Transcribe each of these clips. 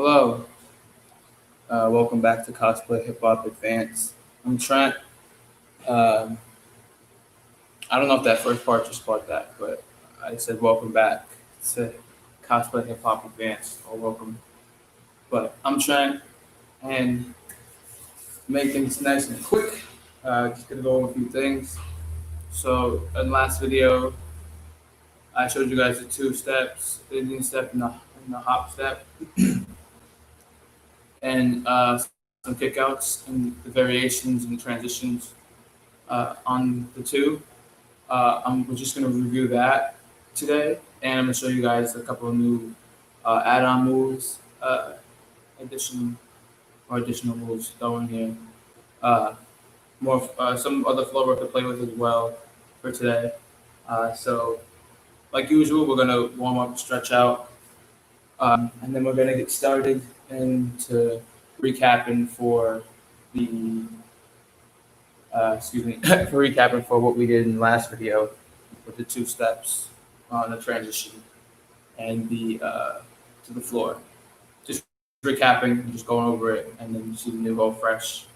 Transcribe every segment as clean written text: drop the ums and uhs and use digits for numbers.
Hello, welcome back to Cosplay Hip Hop Advance. I'm Trent. Um, I don't know if that first part just caught that, but I said welcome back to Cosplay Hip Hop Advance or welcome. But I'm Trent, and to make things nice and quick, just gonna go over a few things. So in the last video, I showed you guys the two steps, the Indian step and the hop step, and some kickouts and the variations and transitions on the two. We're just going to review that today, and I'm going to show you guys a couple of new add-on moves, additional moves going here. Uh, some other flow work to play with as well for today. So, like usual, we're going to warm up, stretch out, and then we're going to get started into recapping for the for recapping for what we did in the last video with the two steps on the transition and the to the floor. Just recapping, just going over it, and then you see the new go fresh.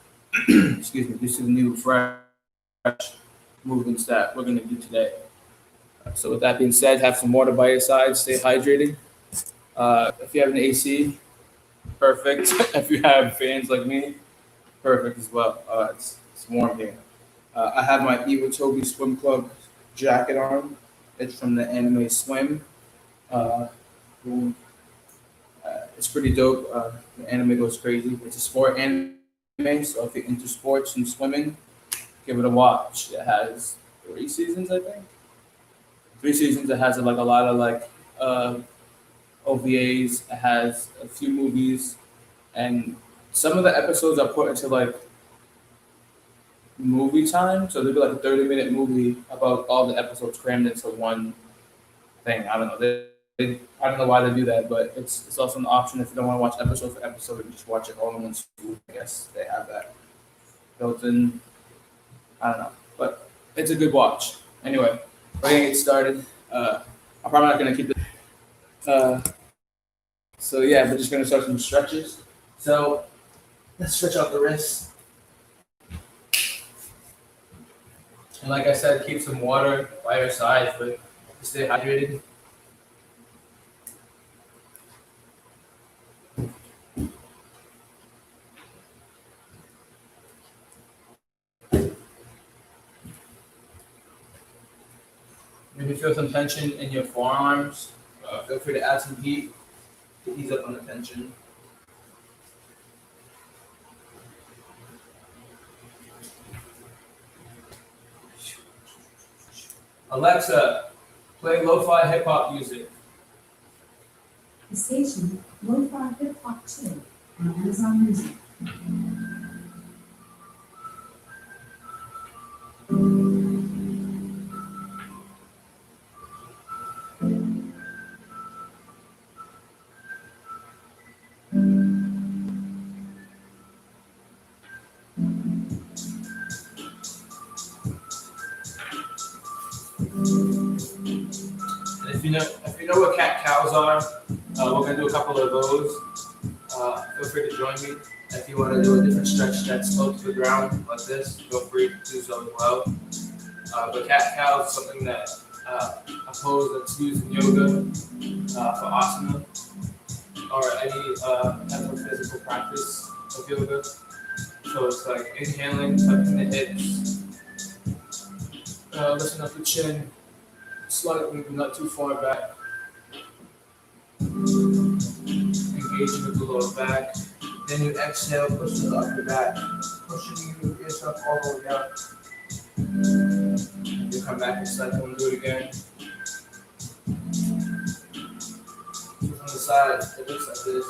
Excuse me, this is the new fresh movements that we're going to do today. So with that being said, have some water by your side, stay hydrated. If you have an AC, perfect. If you have fans like me, perfect as well. It's warm here. I have my Evil Toby Swim Club jacket on. It's from the anime Swim. Uh, boom. It's pretty dope. The anime goes crazy. It's a sport anime, so if you're into sports and swimming, give it a watch. It has 3 seasons, I think. 3 seasons. It has like a lot of OVAs. It has a few movies, and some of the episodes are put into like movie time. So there'll be like a 30-minute movie about all the episodes crammed into one thing. I don't know. I don't know why they do that, but it's also an option if you don't want to watch episode for episode, you just watch it all in one swoop. I guess they have that built in. I don't know, but it's a good watch. Anyway, we're gonna get started. I'm probably not gonna keep it. So yeah, we're just gonna start some stretches. So let's stretch out the wrists. And like I said, keep some water by your side to stay hydrated. Maybe feel some tension in your forearms. Feel free to add some heat to ease up on the tension. Alexa, play lo-fi hip-hop music. The station, Lo-Fi Hip Hop 2 on Amazon Music. And if you know what cat cows are, we're gonna do a couple of those. Feel free to join me. If you want to do a different stretch that's close to the ground like this, feel free to do so as well. But cat cow is something that a pose that's used in yoga for asana or any type of physical practice of yoga. So it's like inhaling, tucking the hips, lifting up the chin, slightly, but not too far back. Engaging with the lower back. Then you exhale, push to the upper back, pushing yourself all the way up. You come back and cycle and do it again. So from the side, it looks like this.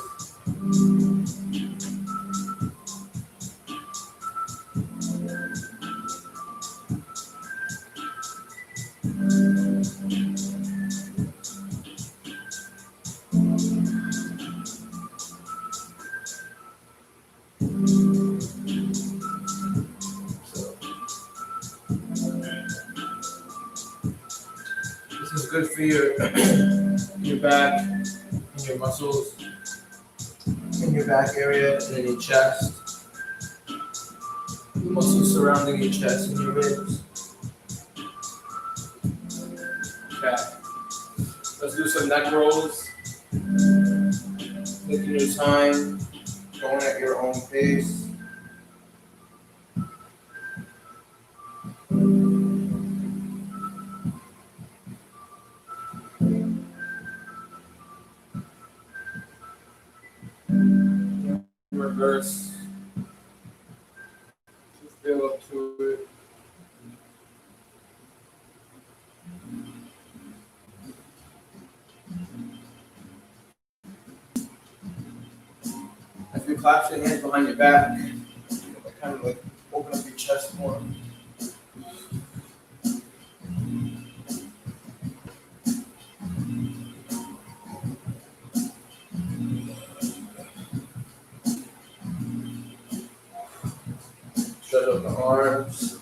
This is good for your back and your muscles. in your back area and in your chest. Muscles surrounding your chest and your ribs. Okay. Let's do some neck rolls. Taking your time, going at your own pace. Reverse. Just feel up to it. If you clasp your hands behind your back, kind of like open up your chest more. Stretch out the arms.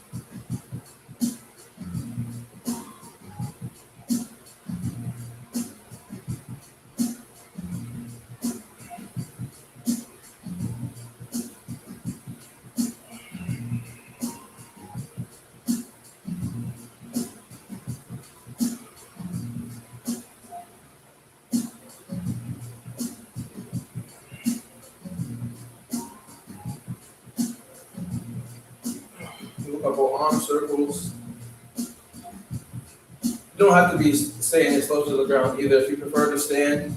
Do a couple arm circles. You don't have to be staying as close to the ground either. If you prefer to stand,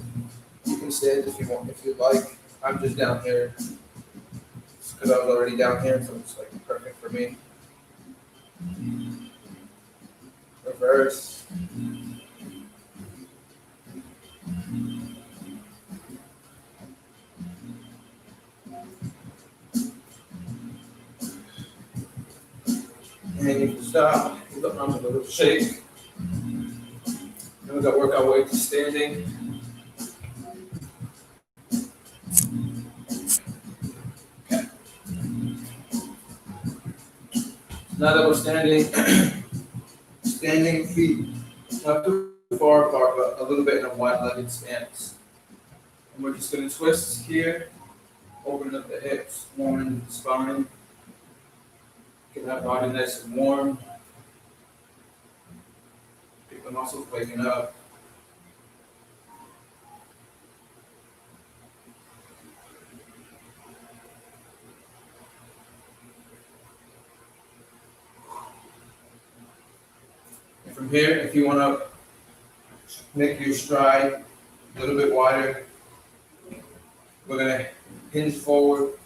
you can stand if you want, if you'd like. I'm just down here because I was already down here, so it's like perfect for me. Reverse. And you can stop. Give the arms a little shake. Then we got to work our way to standing. Okay. Now that we're standing, standing feet not too far apart, but a little bit in a wide-legged stance. And we're just going to twist here, open up the hips, warming the spine. Get that body nice and warm. Get the muscles waking up. And from here, if you want to make your stride a little bit wider, we're going to hinge forward,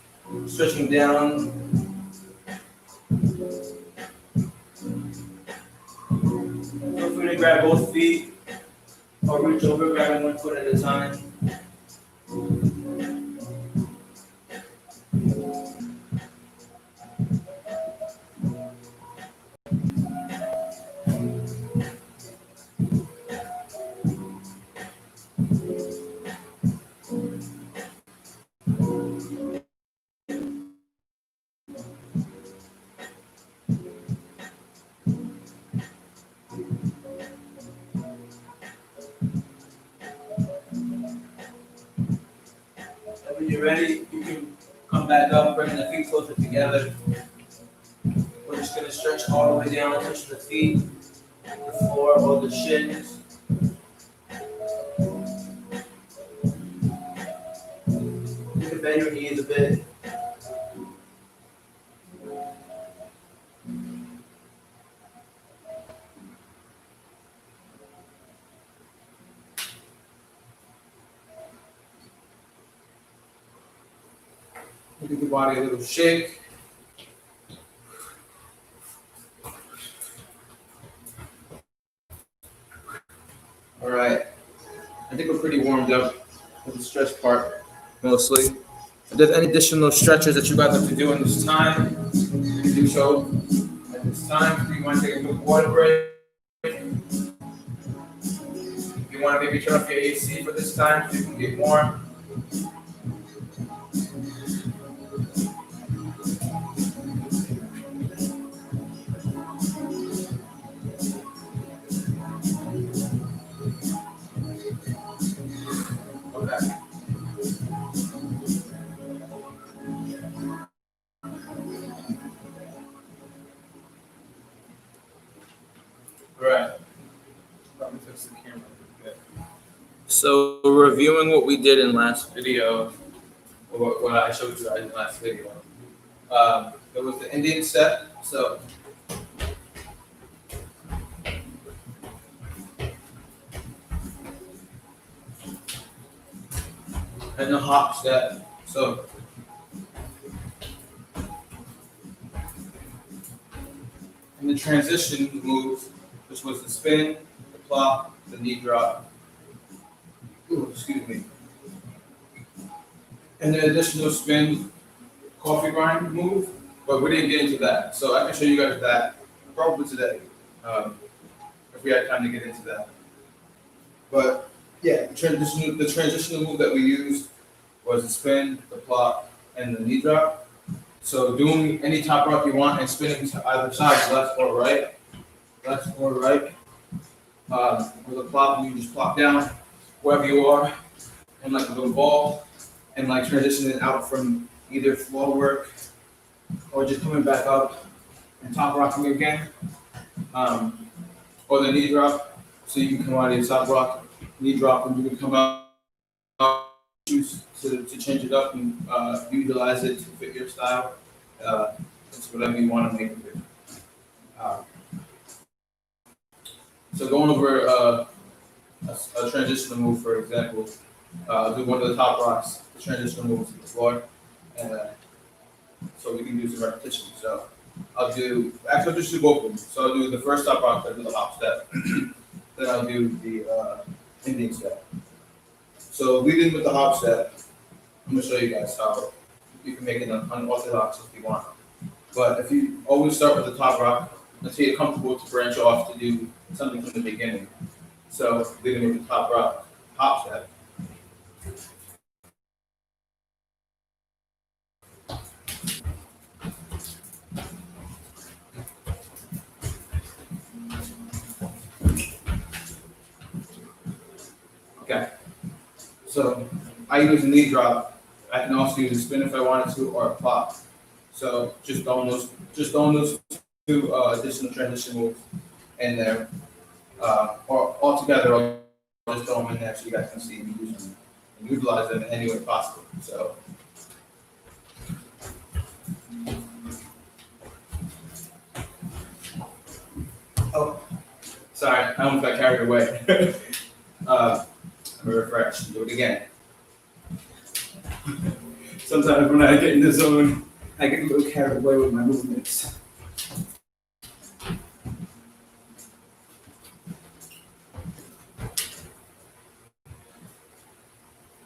stretching down. Feel free to grab both feet or reach over, grabbing one foot at a time. And when you're ready, you can come back up, bring the feet closer together. We're just going to stretch all the way down, touch the feet, the floor, or the shins. You can bend your knees a bit. Give your body a little shake. All right. I think we're pretty warmed up with the stretch part, mostly. If there's any additional stretches that you guys have to do in this time, you can do so at this time. If you want to take a quick water break, if you want to maybe turn off your AC for this time so you can get warm. Okay. So reviewing what we did in last video, or what I showed you guys in last video, it was the Indian step. So and the hop step. So and the transition moves, which was the spin, the plop, the knee drop. Ooh, excuse me. And the additional spin, coffee grind move, but we didn't get into that. So I can show you guys that probably today, if we had time to get into that. But yeah, the transitional move that we used was the spin, the plop, and the knee drop. So doing any top rock you want and spinning to either side, left or right. With a plop, you just plop down wherever you are, and like a little ball, and like transitioning out from either floor work or just coming back up and top rocking again, or the knee drop. So you can come out of your top rock, knee drop, and you can come out, choose to change it up and utilize it to fit your style. It's whatever you want to make of it. So going over a transitional move, for example, do one of the top rocks, the transitional move to the floor, and so we can do some repetition. So I'll just do both of them. So I'll do the first top rock, I'll do the hop step, then I'll do the Indian step. So leading with the hop step, I'm gonna show you guys how you can make it unorthodox if you want. But if you always start with the top rock until you're comfortable to branch off to do something from the beginning. So leading with the top rock, hop step. Okay. So I use a knee drop. I can also use a spin if I wanted to, or a pop. So just throwing those two additional transition moves in there, or all together. I'll just throw them in there so you guys can see me use them and utilize them in any way possible. So. Oh, sorry, I almost got carried away. I'm refresh. Do it again. Sometimes when I get in the zone, I get a little carried away with my movements.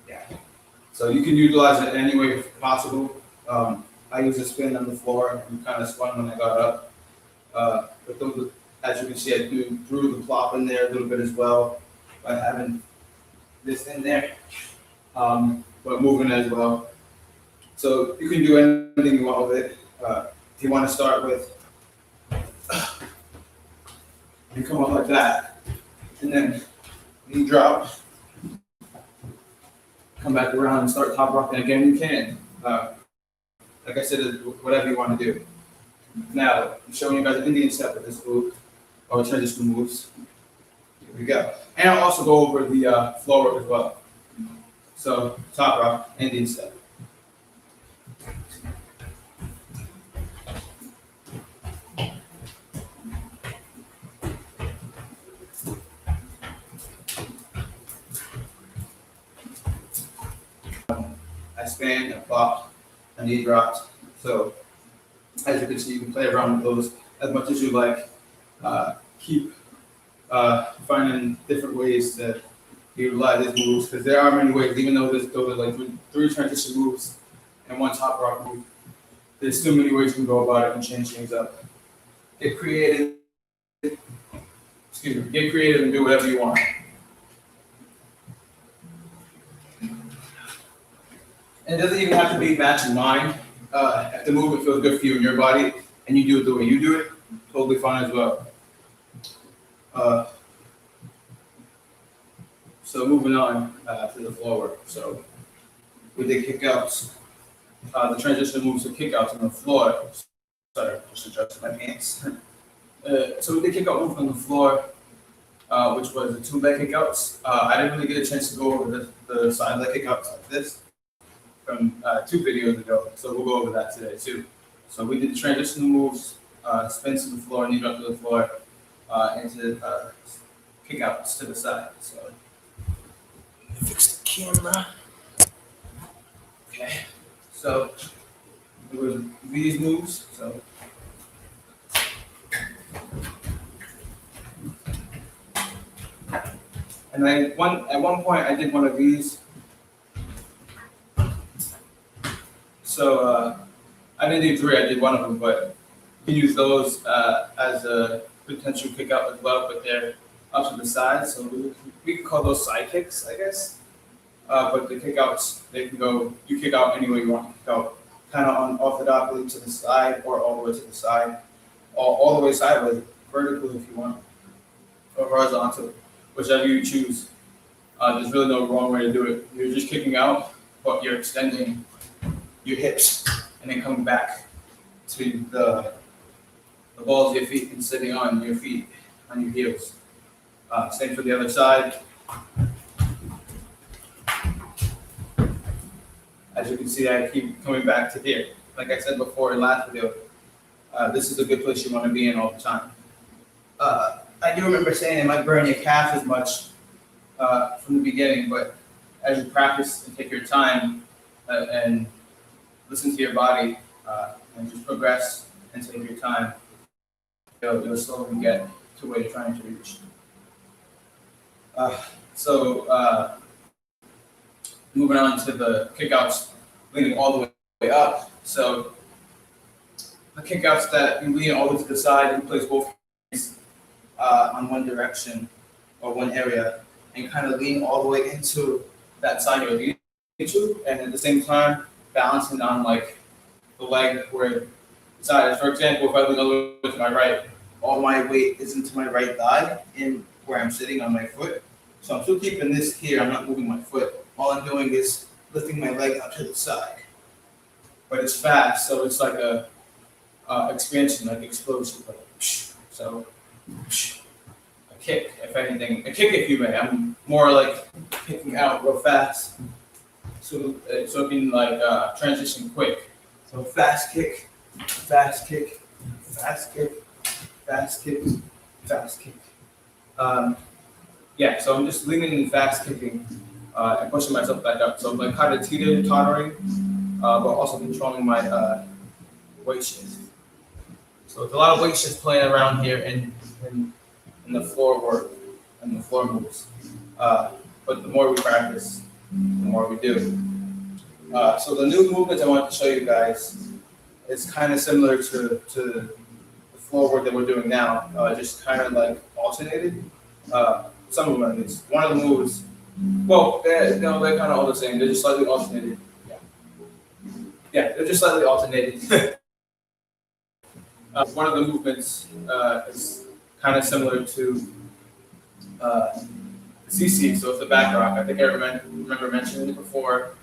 Yeah. So you can utilize it any way possible. I use a spin on the floor and kind of spun when I got up. But those, as you can see, I threw the plop in there a little bit as well by having this in there, but moving as well. So you can do anything you want with it. If you want to start with, you come up like that, and then knee drop, come back around and start top rocking again. You can. Like I said, whatever you want to do. Now, I'm showing you guys an Indian step with this move, or transitional moves. Here we go. And I'll also go over the floor work as well. So, top rock, Indian step. I span, a pop, a knee dropped. So, as you can see, you can play around with those as much as you like. Keep finding different ways to utilize these moves, because there are many ways, even though those are like three transition moves and one top rock move. There's still many ways you can go about it and change things up. Get creative. Get creative and do whatever you want. And it doesn't even have to be matching mine. If the movement feels good for you and your body, and you do it the way you do it, totally fine as well. So moving on to the floor work. So we did kickouts. The transition moves to kickouts on the floor. Sorry, just adjusting my pants. So we did kickout move on the floor. which was the two leg kickouts. I didn't really get a chance to go over the side leg kickouts like this from 2 videos ago, so we'll go over that today too. So we did the transitional moves, spin to the floor, knee drop to the floor, into kickouts to the side. So let me fix the camera. Okay, so it was these moves. So and at one point I did one of these. So I didn't do 3, I did one of them, but you can use those as a potential kick out as well, but they're up to the side, so we can call those side kicks, I guess. But the kickouts, they can go, you kick out any way you want to kick out, kind of unorthodoxly to the side or all the way to the side, or all the way sideways, vertically if you want, or horizontal, whichever you choose. There's really no wrong way to do it. You're just kicking out, but you're extending your hips and then coming back to the balls of your feet and sitting on your feet, on your heels. Same for the other side. As you can see, I keep coming back to here. Like I said before in last video, this is a good place you want to be in all the time. I do remember saying it might burn your calf as much from the beginning, but as you practice and take your time and listen to your body and just progress and take your time, you'll slowly get to where you're trying to reach. So moving on to the kickouts, leaning all the way up. So the kickouts that you lean all the way to the side, you place both hands on one direction or one area, and kind of lean all the way into that side you're leaning to, and at the same time balancing on like the leg where the side is. For example, if I lean all the way to my right, all my weight is into my right thigh in where I'm sitting on my foot. So I'm still keeping this here. I'm not moving my foot. All I'm doing is lifting my leg out to the side. But it's fast, so it's like a expansion, like explosion. Like, so a kick, if anything, a kick if you may. I'm more like kicking out real fast, so it can like transition quick. So fast kick, fast kick, fast kick, fast kick, fast kick. Yeah, so I'm just leaning and fast kicking and pushing myself back up. So I'm like kind of tottering, but also controlling my weight shift. So there's a lot of weight shifts playing around here in the floor work and the floor moves. But the more we practice, the more we do. So the new movements I want to show you guys is kind of similar to the floor work that we're doing now, just kind of like alternated. Some of them at least. One of the moves, well, they're kind of all the same. They're just slightly alternated. Yeah, they're just slightly alternated. One of the movements is kind of similar to CC, so it's the back rock. I think I remember mentioning it before.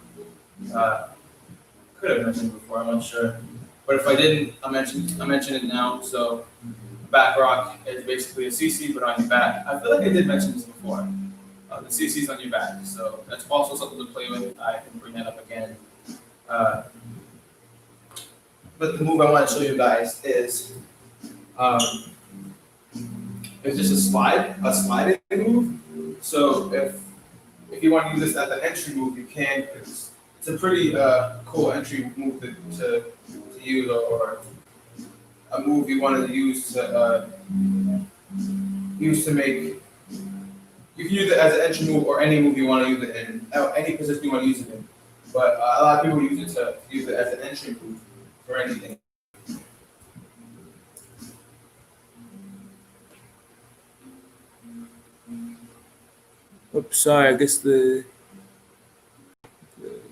Could have mentioned it before, I'm not sure. But if I didn't, I mention it now. So back rock is basically a CC, but on your back. I feel like I did mention this before. The CC is on your back, so that's also something to play with. I can bring that up again. But the move I want to show you guys is it's just a sliding move. So if you want to use this as an entry move, you can. It's a pretty cool entry move to use, or a move you wanted to use to make. You can use it as an entry move or any move you want to use it in, any position you want to use it in. But a lot of people use it as an entry move for anything. Oops, sorry. I guess the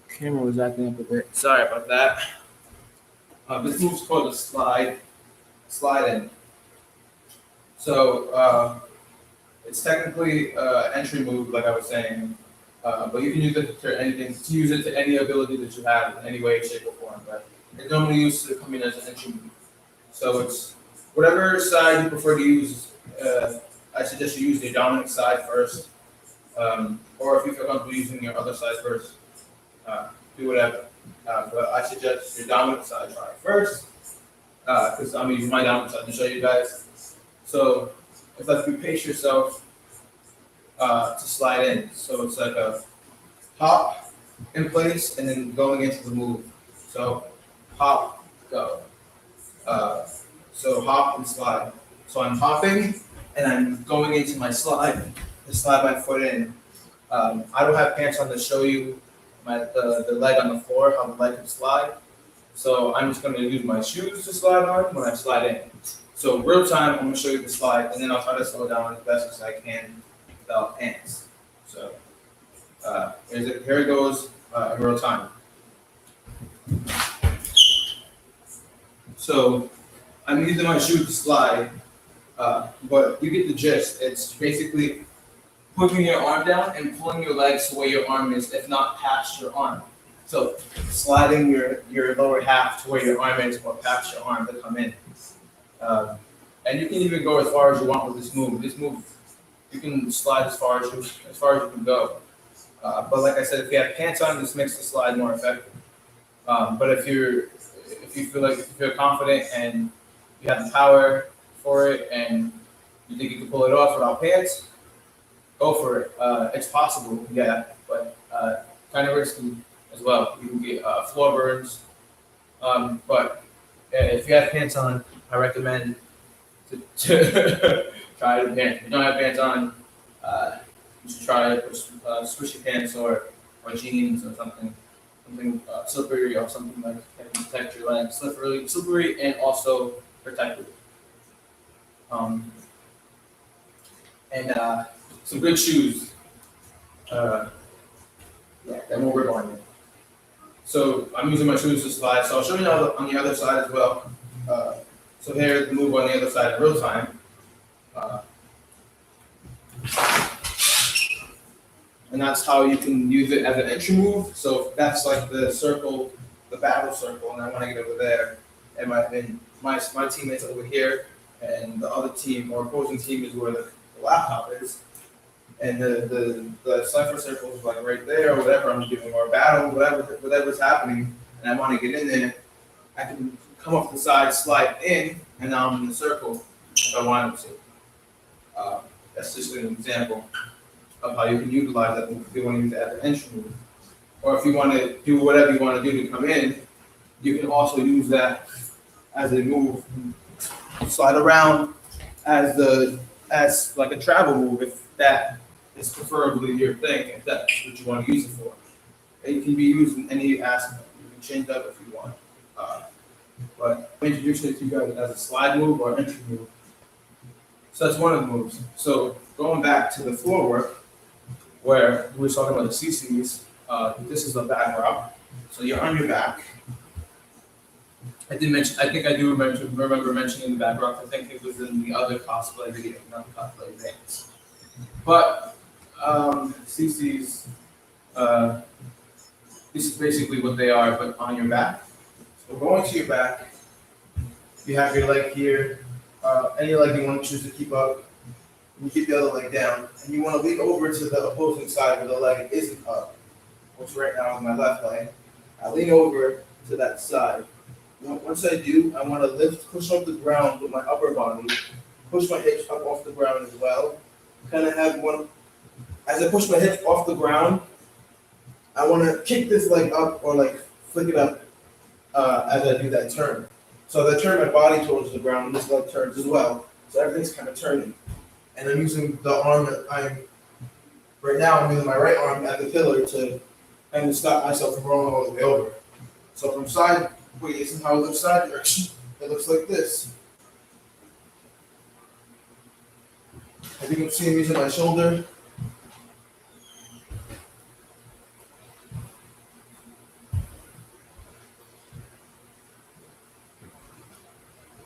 camera was acting up a bit. Sorry about that. This move's called a slide in. So it's technically an entry move, like I was saying, but you can use it to anything. To use it to any ability that you have in any way, shape, or form. But it's normally used to come in as an entry move. So it's whatever side you prefer to use I suggest you use the dominant side first, or if you feel comfortable using your other side first, do whatever. But I suggest your dominant side try first, because I'm using my dominant side to show you guys. So it's like you pace yourself to slide in. So it's like a hop in place and then going into the move. So hop, go. Uh, so hop and slide. So I'm hopping and I'm going into my slide to slide my foot in. I don't have pants on to show you the leg on the floor, how the leg can slide. So I'm just gonna use my shoes to slide on when I slide in. So real time, I'm gonna show you the slide and then I'll try to slow down as best as I can without pants. So here it goes in real time. So I'm using my shoe to slide, but you get the gist. It's basically putting your arm down and pulling your legs to where your arm is, if not past your arm. So sliding your lower half to where your arm is or past your arm to come in. And you can even go as far as you want with this move. This move, you can slide as far as you can go. But like I said, if you have pants on, this makes the slide more effective. But if you feel confident and you have the power for it and you think you can pull it off without pants, go for it. It's possible, yeah, but kind of risky as well. You can get floor burns. But if you have pants on, I recommend to try it with pants. If you don't have pants on, you should try it with squishy pants or jeans or something slippery or something like that can protect your legs. Slippery and also protected. And some good shoes. Yeah, then we'll work on it. So I'm using my shoes to slide. So I'll show you on the other side as well. So here's the move on the other side in real time. And that's how you can use it as an entry move. So that's like the circle, the battle circle, and I want to get over there. And my teammates over here, and the other team or opposing team is where the laptop is. And the cipher circle is like right there or whatever I'm doing, or battle, whatever's happening, and I want to get in there. I can come off the side, slide in, and now I'm in the circle if I wanted to. That's just an example of how you can utilize that move if you want to use it as an entry move. Or if you want to do whatever you want to do to come in, you can also use that as a move, slide around as like a travel move if that is preferably your thing, if that's what you want to use it for. It can be used in any aspect. You can change up if you want. But I'm introducing it to you guys as a slide move or entry move. So that's one of the moves. So going back to the floor work, where we were talking about the CCs, this is the back route. So you're on your back. I think I do remember mentioning the back route. I think it was in the other cosplay video, not the cosplay advance. But CCs, this is basically what they are, but on your back. So going to your back, you have your leg here, any leg you want to choose to keep up. You keep the other leg down, and you want to lean over to the opposing side where the leg isn't up, which right now is my left leg. I lean over to that side. Once I do, I want to push off the ground with my upper body, push my hips up off the ground as well. Kind of have as I push my hips off the ground, I want to kick this leg up or like flick it up as I do that turn. So as I turn my body towards the ground, this leg turns as well. So everything's kind of turning. And I'm using the arm that right now I'm using my right arm at the pillar to kind of stop myself from rolling all the way over. So from sideways, how it looks side direction, it looks like this. As you can see, I'm using my shoulder.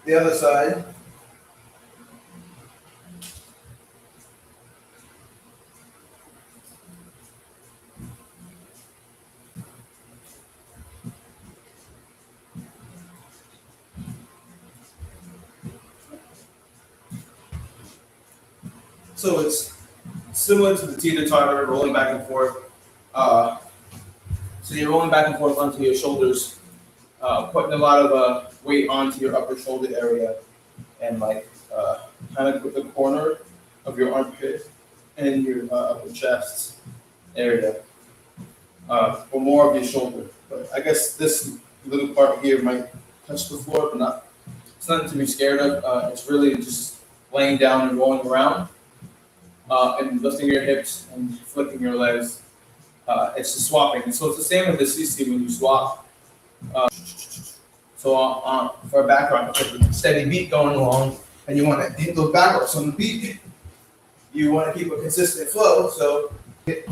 The other side. So it's similar to the teeter-totter, rolling back and forth. Uh, so you're rolling back and forth onto your shoulders, putting a lot of weight onto your upper shoulder area, and like kind of with the corner of your armpit and your upper chest area, or more of your shoulder. But I guess this little part here might touch the floor, but not. It's nothing to be scared of. It's really just laying down and rolling around, and lifting your hips and flicking your legs. It's just swapping. So it's the same with the CC when you swap. So for a back rock, with a steady beat going along, and you want to hit those back rocks on the beat, you want to keep a consistent flow. So hit.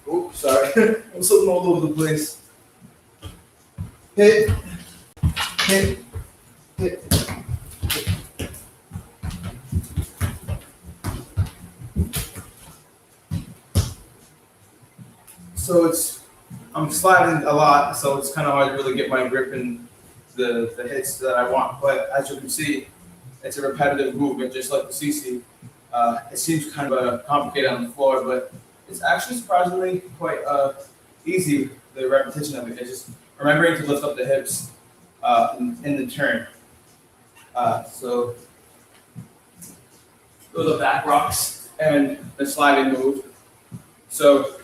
Oops, sorry. I'm slipping all over the place. Hit, hit, hit. So I'm sliding a lot, so it's kind of hard to really get my grip and the hits that I want. But as you can see, it's a repetitive movement, just like the CC. It seems kind of complicated on the floor, but it's actually surprisingly quite easy, the repetition of it. It's just remembering to lift up the hips in the turn. So those are back rocks and the sliding move. So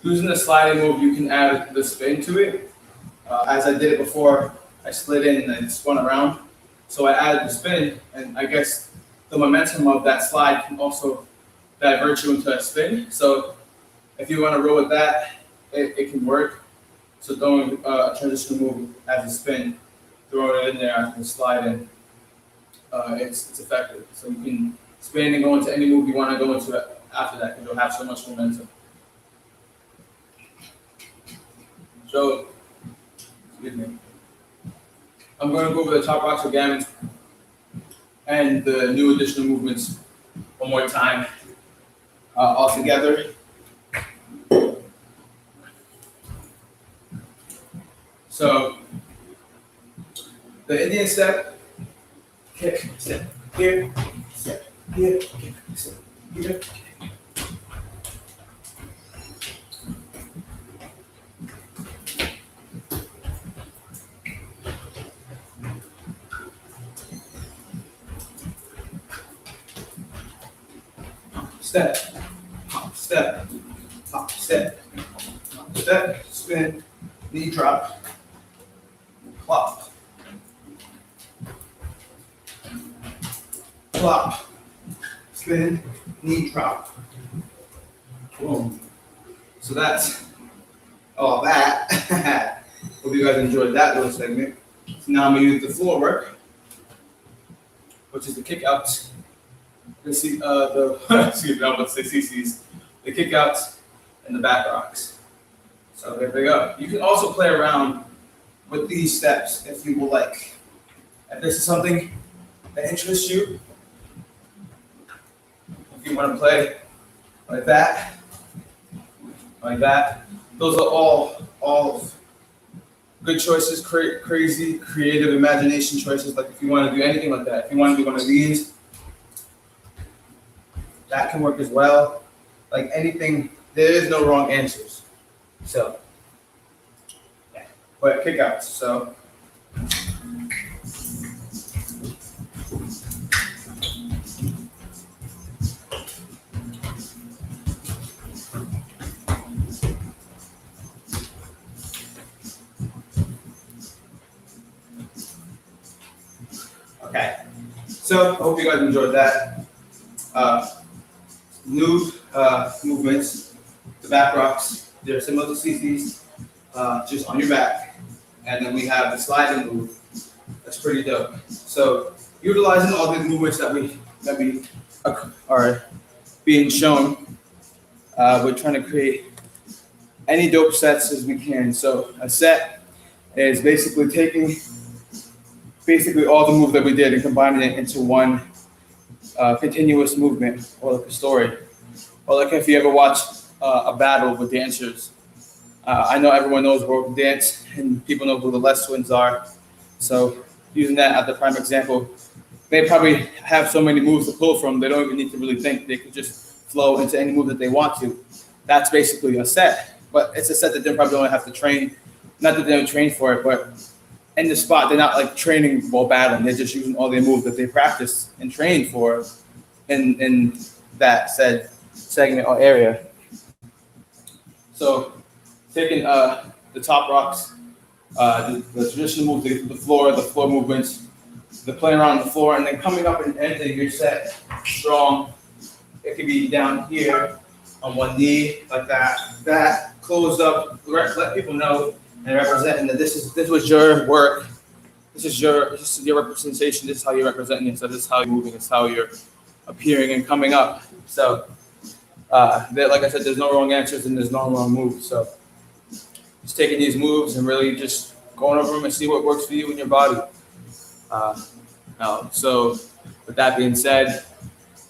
using the sliding move, you can add the spin to it. As I did it before, I slid in and I spun around. So I added the spin, and I guess the momentum of that slide can also divert you into a spin. So if you want to roll with that, it can work. So throwing a transition move as a spin, throwing it in there after the slide in, it's effective. So you can spin and go into any move you want to go into after that, because you'll have so much momentum. So, excuse me. I'm going to go over the top rocks again and the new additional movements one more time all together. So, the Indian step, kick, step here, kick, step here. Step, hop, step, hop, step, hop, step, spin, knee drop, plop, plop, spin, knee drop. Boom. So that's all that. Hope you guys enjoyed that little segment. So now I'm gonna use the floor work, which is the kick outs. Excuse me, I'm about to say CCs, the kick outs and the back rocks. So there we go. You can also play around with these steps if you would like. If this is something that interests you, if you want to play like that, those are all good choices, crazy, creative imagination choices. Like if you want to do anything like that, if you want to do one of these, that can work as well. Like anything, there is no wrong answers. So, yeah. But kickouts. So, okay. So, I hope you guys enjoyed that. New movements, the back rocks, they're similar to CC's, just on your back. And then we have the sliding move. That's pretty dope. So utilizing all these movements that we are being shown, we're trying to create any dope sets as we can. So a set is basically taking all the moves that we did and combining it into one continuous movement, or like a story, or like if you ever watched a battle with dancers. I know everyone knows world dance, and people know who the Les Twins are. So using that as the prime example, they probably have so many moves to pull from, they don't even need to really think. They could just flow into any move that they want to. That's basically a set, but it's a set that they probably don't have to train. Not that they don't train for it, but in the spot, they're not like training while battling. They're just using all their moves that they practice and train for in that said segment or area. So taking the top rocks, the traditional moves, the floor movements, the playing around the floor, and then coming up and ending your set strong. It could be down here on one knee like that closed up. Let people know and representing that this was your work. This is your representation. This is how you're representing yourself. This is how you're moving. This is how you're appearing and coming up. So, like I said, there's no wrong answers and there's no wrong moves. So, just taking these moves and really just going over them and see what works for you and your body. So, with that being said,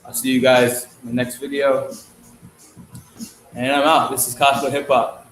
I'll see you guys in the next video. And I'm out. This is Cosplay Hip Hop.